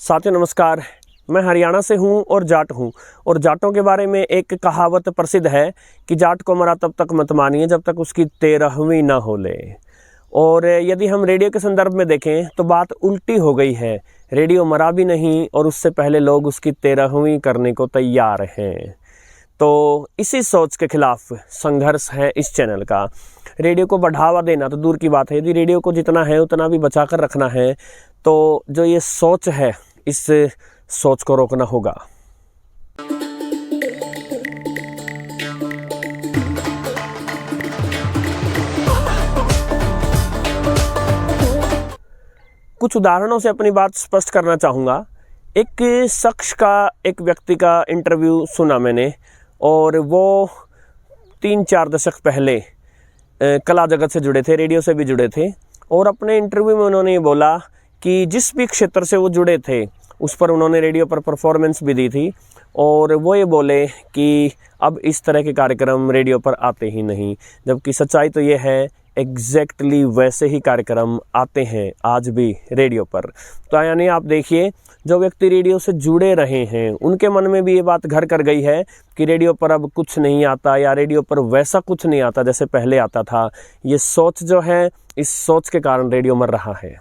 साथियों नमस्कार, मैं हरियाणा से हूं और जाट हूं। और जाटों के बारे में एक कहावत प्रसिद्ध है कि जाट को मरा तब तक मत मानिए जब तक उसकी 13वीं ना हो ले। और यदि हम रेडियो के संदर्भ में देखें तो बात उल्टी हो गई है। रेडियो मरा भी नहीं और उससे पहले लोग उसकी 13वीं करने को तैयार हैं। तो इसी सोच के खिलाफ संघर्ष है इस चैनल का। रेडियो को बढ़ावा देना तो दूर की बात है, यदि रेडियो को जितना है उतना भी बचा कर रखना है तो जो ये सोच है इस सोच को रोकना होगा। कुछ उदाहरणों से अपनी बात स्पष्ट करना चाहूँगा। एक शख्स का, एक व्यक्ति का इंटरव्यू सुना मैंने और वो 3-4 दशक पहले कला जगत से जुड़े थे, रेडियो से भी जुड़े थे। और अपने इंटरव्यू में उन्होंने ये बोला कि जिस भी क्षेत्र से वो जुड़े थे उस पर उन्होंने रेडियो पर परफॉर्मेंस भी दी थी। और वो ये बोले कि अब इस तरह के कार्यक्रम रेडियो पर आते ही नहीं, जबकि सच्चाई तो ये है एग्जैक्टली वैसे ही कार्यक्रम आते हैं आज भी रेडियो पर। तो यानी आप देखिए, जो व्यक्ति रेडियो से जुड़े रहे हैं उनके मन में भी ये बात घर कर गई है कि रेडियो पर अब कुछ नहीं आता या रेडियो पर वैसा कुछ नहीं आता जैसे पहले आता था। ये सोच जो है, इस सोच के कारण रेडियो मर रहा है।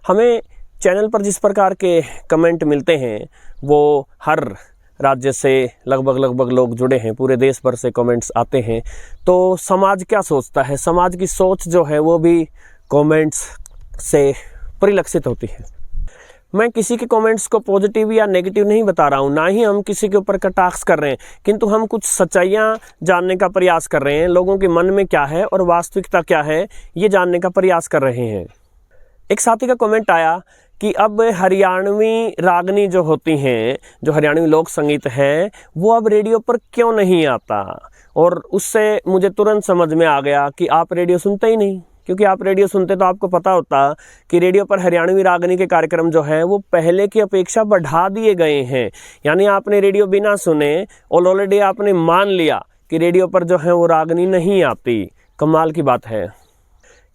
हमें चैनल पर जिस प्रकार के कमेंट मिलते हैं वो हर राज्य से लगभग लोग जुड़े हैं, पूरे देश भर से कमेंट्स आते हैं। तो समाज क्या सोचता है, समाज की सोच जो है वो भी कमेंट्स से परिलक्षित होती है। मैं किसी के कमेंट्स को पॉजिटिव या नेगेटिव नहीं बता रहा हूँ, ना ही हम किसी के ऊपर कटाक्ष कर रहे हैं, किंतु हम कुछ सच्चाइयाँ जानने का प्रयास कर रहे हैं। लोगों के मन में क्या है और वास्तविकता क्या है ये जानने का प्रयास कर रहे हैं। एक साथी का कमेंट आया कि अब हरियाणवी रागनी जो होती हैं, जो हरियाणवी लोक संगीत है, वो अब रेडियो पर क्यों नहीं आता। और उससे मुझे तुरंत समझ में आ गया कि आप रेडियो सुनते ही नहीं, क्योंकि आप रेडियो सुनते तो आपको पता होता कि रेडियो पर हरियाणवी रागनी के कार्यक्रम जो है वो पहले की अपेक्षा बढ़ा दिए गए हैं। यानी आपने रेडियो बिना सुने और ऑलरेडी आपने मान लिया कि रेडियो पर जो है वो रागनी नहीं आती। कमाल की बात है।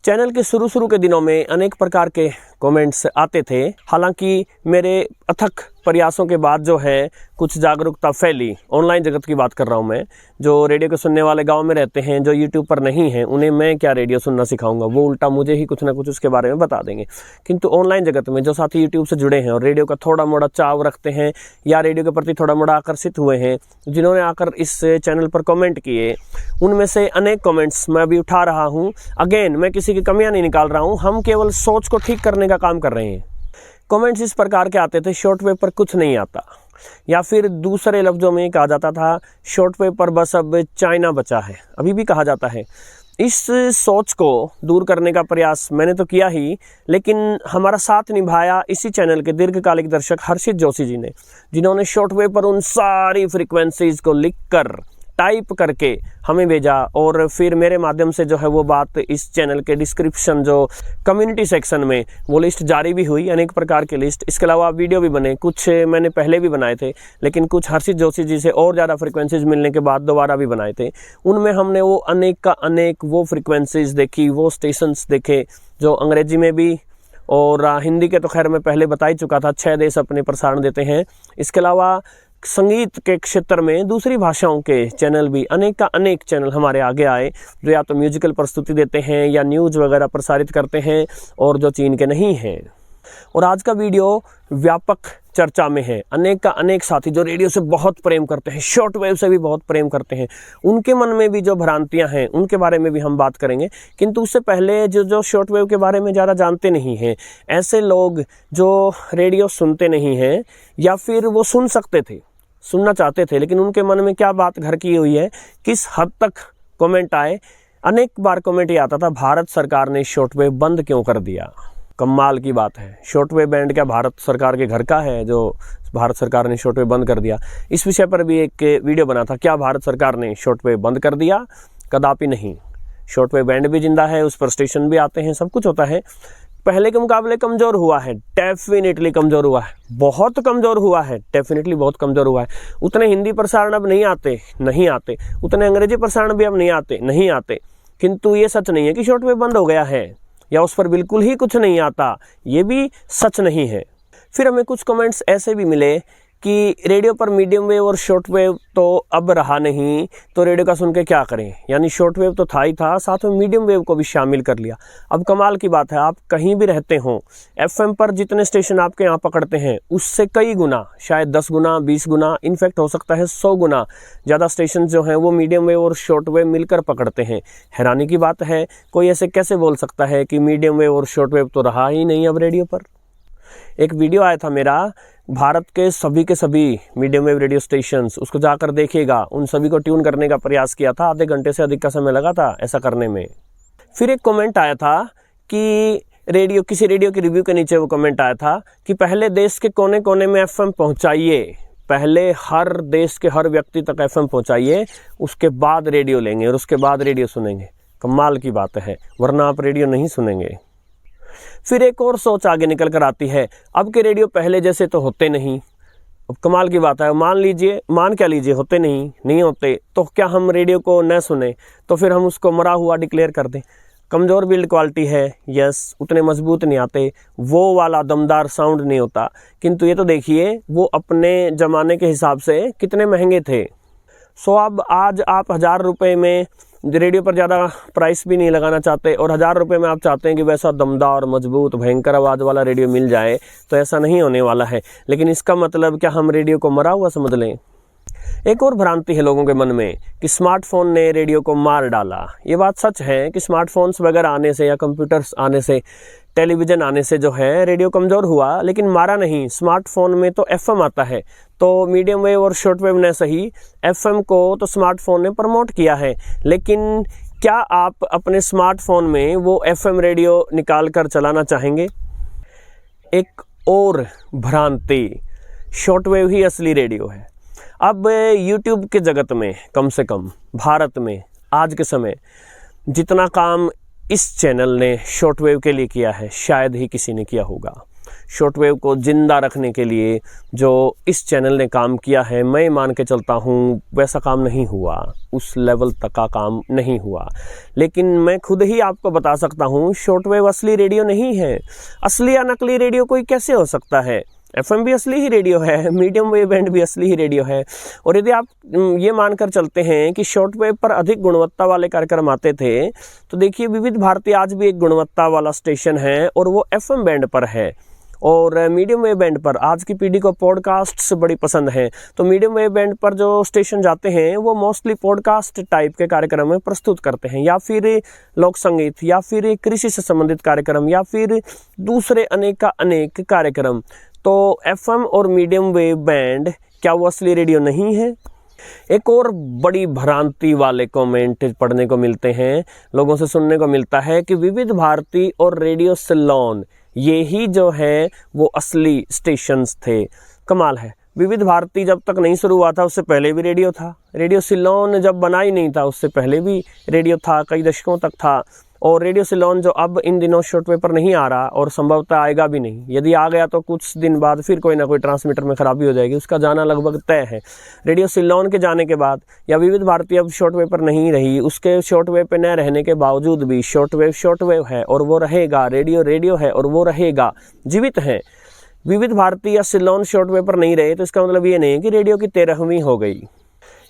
चैनल के शुरू के दिनों में अनेक प्रकार के कमेंट्स आते थे। हालांकि मेरे अथक प्रयासों के बाद जो है कुछ जागरूकता फैली। ऑनलाइन जगत की बात कर रहा हूँ मैं। जो रेडियो के सुनने वाले गांव में रहते हैं, जो यूट्यूब पर नहीं हैं, उन्हें मैं क्या रेडियो सुनना सिखाऊंगा, वो उल्टा मुझे ही कुछ ना कुछ उसके बारे में बता देंगे। किंतु ऑनलाइन जगत में जो साथी यूट्यूब से जुड़े हैं और रेडियो का थोड़ा मोड़ा चाव रखते हैं या रेडियो के प्रति थोड़ा मोड़ा आकर्षित हुए हैं, जिन्होंने आकर इस चैनल पर कमेंट किए, उनमें से अनेक कमेंट्स मैं अभी उठा रहा हूँ। अगेन, मैं किसी की कमियाँ नहीं निकाल रहा हूँ, हम केवल सोच को ठीक करने का काम कर रहे हैं। कमेंट्स इस प्रकार के आते थे, शॉर्टवेव पर कुछ नहीं आता, या फिर दूसरे लफ्जों में कहा जाता था शॉर्टवेव पर बस अब चाइना बचा है, अभी भी कहा जाता है। इस सोच को दूर करने का प्रयास मैंने तो किया ही, लेकिन हमारा साथ निभाया इसी चैनल के दीर्घकालिक दर्शक हर्षित जोशी जी ने, जिन्होंने शॉर्टवेव पर उन सारी फ्रीक्वेंसीज को लिखकर टाइप करके हमें भेजा। और फिर मेरे माध्यम से जो है वो बात इस चैनल के डिस्क्रिप्शन, जो कम्युनिटी सेक्शन में, वो लिस्ट जारी भी हुई, अनेक प्रकार की लिस्ट। इसके अलावा वीडियो भी बने, कुछ मैंने पहले भी बनाए थे, लेकिन कुछ हर्षित जोशी जी से और ज़्यादा फ्रिक्वेंसीज मिलने के बाद दोबारा भी बनाए थे। उनमें हमने वो अनेक का अनेक वो फ्रिक्वेंसीज देखी, वो स्टेशंस देखे जो अंग्रेजी में भी और हिंदी के तो खैर मैं पहले बता ही चुका था, 6 देश अपने प्रसारण देते हैं। इसके अलावा संगीत के क्षेत्र में दूसरी भाषाओं के चैनल भी अनेक का अनेक चैनल हमारे आगे आए, जो या तो म्यूजिकल प्रस्तुति देते हैं या न्यूज़ वगैरह प्रसारित करते हैं और जो चीन के नहीं हैं। और आज का वीडियो व्यापक चर्चा में है। अनेक का अनेक साथी जो रेडियो से बहुत प्रेम करते हैं, शॉर्टवेव से भी बहुत प्रेम करते हैं, उनके मन में भी जो भ्रांतियां हैं उनके बारे में भी हम बात करेंगे। किंतु उससे पहले जो शॉर्टवेव के बारे में ज़्यादा जानते नहीं हैं, ऐसे लोग जो रेडियो सुनते नहीं हैं या फिर वो सुन सकते थे, सुनना चाहते थे, लेकिन उनके मन में क्या बात घर की हुई है, किस हद तक कमेंट आए। अनेक बार कमेंट ये आता था, भारत सरकार ने शॉर्टवेव बंद क्यों कर दिया। कमाल की बात है, शॉर्टवेव बैंड क्या भारत सरकार के घर का है जो भारत सरकार ने शॉर्टवेव बंद कर दिया। इस विषय पर भी एक वीडियो बना था, क्या भारत सरकार ने शॉर्टवेव बंद कर दिया। कदापि नहीं, शॉर्टवेव बैंड भी जिंदा है, उस पर स्टेशन भी आते हैं, सब कुछ होता है। पहले के मुकाबले कमज़ोर हुआ है, डेफिनेटली कमज़ोर हुआ है, बहुत कमज़ोर हुआ है, डेफिनेटली बहुत कमज़ोर हुआ है। उतने हिंदी प्रसारण अब नहीं आते, उतने अंग्रेजी प्रसारण भी अब नहीं आते। किंतु ये सच नहीं है कि शॉर्टवेव बंद हो गया है या उस पर बिल्कुल ही कुछ नहीं आता, ये भी सच नहीं है। फिर हमें कुछ कमेंट्स ऐसे भी मिले कि रेडियो पर मीडियम वेव और शॉर्ट वेव तो अब रहा नहीं, तो रेडियो का सुन के क्या करें। यानी शॉर्ट वेव तो था ही था, साथ में मीडियम वेव को भी शामिल कर लिया। अब कमाल की बात है, आप कहीं भी रहते हो, एफएम पर जितने स्टेशन आपके यहाँ पकड़ते हैं उससे कई गुना, शायद 10 गुना 20 गुना, इनफैक्ट हो सकता है 100 गुना ज़्यादा स्टेशन जो हैं वो मीडियम वेव और शॉर्ट वेव मिलकर पकड़ते हैं। हैरानी की बात है, कोई ऐसे कैसे बोल सकता है कि मीडियम वेव और शॉर्ट वेव तो रहा ही नहीं अब रेडियो पर। एक वीडियो आया था मेरा, भारत के सभी मीडियम वेव रेडियो स्टेशंस, उसको जाकर देखिएगा, उन सभी को ट्यून करने का प्रयास किया था, आधे घंटे से अधिक का समय लगा था ऐसा करने में। फिर एक कमेंट आया था कि किसी रेडियो की रिव्यू के नीचे वो कमेंट आया था कि पहले देश के कोने कोने में एफएम पहुंचाइए, पहले हर देश के हर व्यक्ति तक एफएम पहुंचाइए, उसके बाद रेडियो लेंगे और उसके बाद रेडियो सुनेंगे। कमाल की बात है, वरना आप रेडियो नहीं सुनेंगे। फिर एक और सोच आगे निकल कर आती है, अब के रेडियो पहले जैसे तो होते नहीं। अब कमाल की बात है, मान क्या लीजिए होते नहीं होते, तो क्या हम रेडियो को न सुने, तो फिर हम उसको मरा हुआ डिक्लेयर कर दें। कमज़ोर बिल्ड क्वालिटी है, यस, उतने मजबूत नहीं आते, वो वाला दमदार साउंड नहीं होता, किंतु ये तो देखिए वो अपने ज़माने के हिसाब से कितने महंगे थे। सो अब आज आप 1000 रुपये में रेडियो पर ज़्यादा प्राइस भी नहीं लगाना चाहते और 1000 रुपये में आप चाहते हैं कि वैसा दमदार मजबूत भयंकर आवाज़ वाला रेडियो मिल जाए, तो ऐसा नहीं होने वाला है। लेकिन इसका मतलब क्या हम रेडियो को मरा हुआ समझ लें? एक और भ्रांति है लोगों के मन में कि स्मार्टफोन ने रेडियो को मार डाला। ये बात सच है कि स्मार्टफोन्स वगैरह आने से या कंप्यूटर्स आने से, टेलीविज़न आने से जो है रेडियो कमज़ोर हुआ, लेकिन मारा नहीं। स्मार्टफोन में तो एफएम आता है, तो मीडियम वेव और शॉर्ट वेव ने सही, एफएम को तो स्मार्टफोन ने प्रमोट किया है। लेकिन क्या आप अपने स्मार्टफोन में वो एफएम रेडियो निकाल कर चलाना चाहेंगे? एक और भ्रांति, शॉर्ट वेव ही असली रेडियो है। अब यूट्यूब के जगत में, कम से कम भारत में आज के समय, जितना काम इस चैनल ने शॉर्ट वेव के लिए किया है शायद ही किसी ने किया होगा। शॉर्ट वेव को जिंदा रखने के लिए जो इस चैनल ने काम किया है, मैं मान के चलता हूँ वैसा काम नहीं हुआ, उस लेवल तक का काम नहीं हुआ। लेकिन मैं खुद ही आपको बता सकता हूँ, शॉर्ट वेव असली रेडियो नहीं है। असली या नकली रेडियो कोई कैसे हो सकता है? एफएम भी असली ही रेडियो है, मीडियम वेव बैंड भी असली ही रेडियो है। और यदि आप ये मानकर चलते हैं कि शॉर्ट वेव पर अधिक गुणवत्ता वाले कार्यक्रम आते थे, तो देखिए विविध भारती आज भी एक गुणवत्ता वाला स्टेशन है और वो एफएम बैंड पर है। और मीडियम वेव बैंड पर आज की पीढ़ी को पॉडकास्ट बड़ी पसंद है, तो मीडियम वेव बैंड पर जो स्टेशन जाते हैं वो मोस्टली पॉडकास्ट टाइप के कार्यक्रम में प्रस्तुत करते हैं, या फिर लोक संगीत, या फिर कृषि से संबंधित कार्यक्रम, या फिर दूसरे अनेक कार्यक्रम। तो एफएम और मीडियम वेव बैंड क्या वो असली रेडियो नहीं है? एक और बड़ी भ्रांति वाले कमेंट पढ़ने को मिलते हैं, लोगों से सुनने को मिलता है कि विविध भारती और रेडियो सिलोन ये ही जो है वो असली स्टेशंस थे। कमाल है, विविध भारती जब तक नहीं शुरू हुआ था उससे पहले भी रेडियो था, रेडियो सिलोन जब बना ही नहीं था उससे पहले भी रेडियो था, कई दशकों तक था। और रेडियो सिलोन जो अब इन दिनों शॉर्ट वेव पर नहीं आ रहा और संभवतः आएगा भी नहीं, यदि आ गया तो कुछ दिन बाद फिर कोई ना कोई ट्रांसमीटर में खराबी हो जाएगी, उसका जाना लगभग तय है। रेडियो सिलोन के जाने के बाद या विविध भारती अब शॉर्ट वेव पर नहीं रही, उसके शॉर्ट वेव पे न रहने के बावजूद भी शॉर्ट वेव है और वो रहेगा, रेडियो है और वो रहेगा, जीवित है। विविध भारती या सिलोन शॉर्ट वेव पर नहीं रहे तो इसका मतलब ये नहीं कि रेडियो की 13वीं हो गई।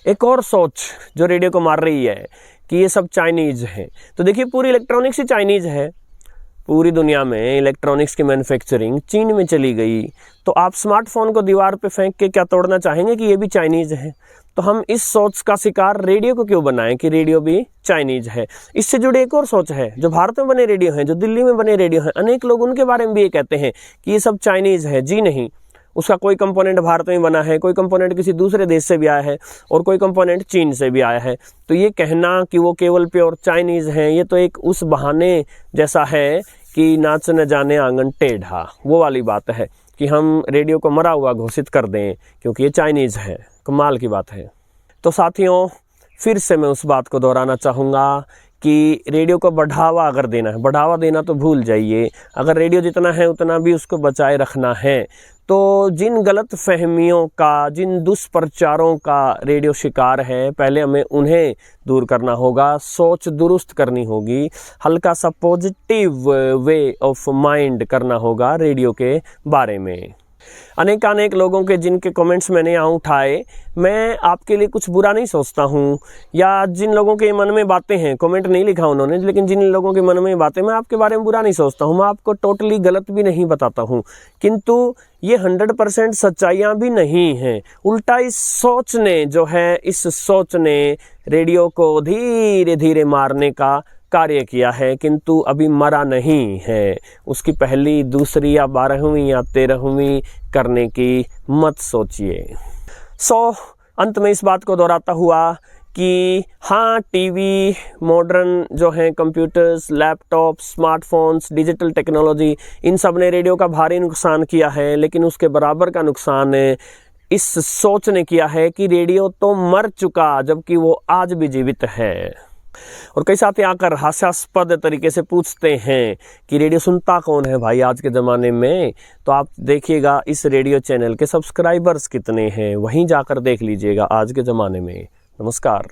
एक और सोच जो रेडियो को मार रही है कि ये सब चाइनीज है, तो देखिए पूरी इलेक्ट्रॉनिक्स ही चाइनीज है। पूरी दुनिया में इलेक्ट्रॉनिक्स की मैन्युफैक्चरिंग चीन में चली गई, तो आप स्मार्टफोन को दीवार पे फेंक के क्या तोड़ना चाहेंगे कि ये भी चाइनीज है? तो हम इस सोच का शिकार रेडियो को क्यों बनाएं कि रेडियो भी चाइनीज है? इससे जुड़ी एक और सोच है, जो भारत में बने रेडियो हैं, जो दिल्ली में बने रेडियो हैं, अनेक लोग उनके बारे में भी ये कहते हैं कि ये सब चाइनीज है। जी नहीं, उसका कोई कंपोनेंट भारत में बना है, कोई कंपोनेंट किसी दूसरे देश से भी आया है और कोई कंपोनेंट चीन से भी आया है। तो ये कहना कि वो केवल प्योर चाइनीज हैं, ये तो एक उस बहाने जैसा है कि नाच न जाने आंगन टेढ़ा, वो वाली बात है कि हम रेडियो को मरा हुआ घोषित कर दें क्योंकि ये चाइनीज है। कमाल की बात है। तो साथियों, फिर से मैं उस बात को दोहराना चाहूँगा कि रेडियो को बढ़ावा अगर देना है, बढ़ावा देना तो भूल जाइए, अगर रेडियो जितना है उतना भी उसको बचाए रखना है, तो जिन गलत फहमियों का, जिन दुष्प्रचारों का रेडियो शिकार है, पहले हमें उन्हें दूर करना होगा, सोच दुरुस्त करनी होगी, हल्का सा पॉजिटिव वे ऑफ माइंड करना होगा रेडियो के बारे में। अनेक लोगों के जिनके कमेंट्स मैंने यहाँ उठाए, मैं आपके लिए कुछ बुरा नहीं सोचता हूँ, या जिन लोगों के मन में बातें हैं, कमेंट नहीं लिखा उन्होंने, लेकिन जिन लोगों के मन में बातें, मैं आपके बारे में बुरा नहीं सोचता हूँ, मैं आपको टोटली गलत भी नहीं बताता हूँ, किंतु ये 100% सच्चाइयाँ भी नहीं हैं। उल्टा इस सोच ने जो है, इस सोच ने रेडियो को धीरे धीरे मारने का कार्य किया है, किंतु अभी मरा नहीं है। उसकी पहली, दूसरी या 12वीं या 13वीं करने की मत सोचिए। अंत में इस बात को दोहराता हुआ कि हाँ, टीवी, मॉडर्न जो हैं computers, laptop, smartphones, digital technology, इन सब ने रेडियो का भारी नुकसान किया है, लेकिन उसके बराबर का नुकसान इस सोच ने किया है कि रेडियो तो मर चुका, जबकि वो आज भी जीवित है। और कई साथी आकर हास्यास्पद तरीके से पूछते हैं कि रेडियो सुनता कौन है भाई आज के ज़माने में, तो आप देखिएगा इस रेडियो चैनल के सब्सक्राइबर्स कितने हैं, वहीं जाकर देख लीजिएगा आज के ज़माने में। नमस्कार।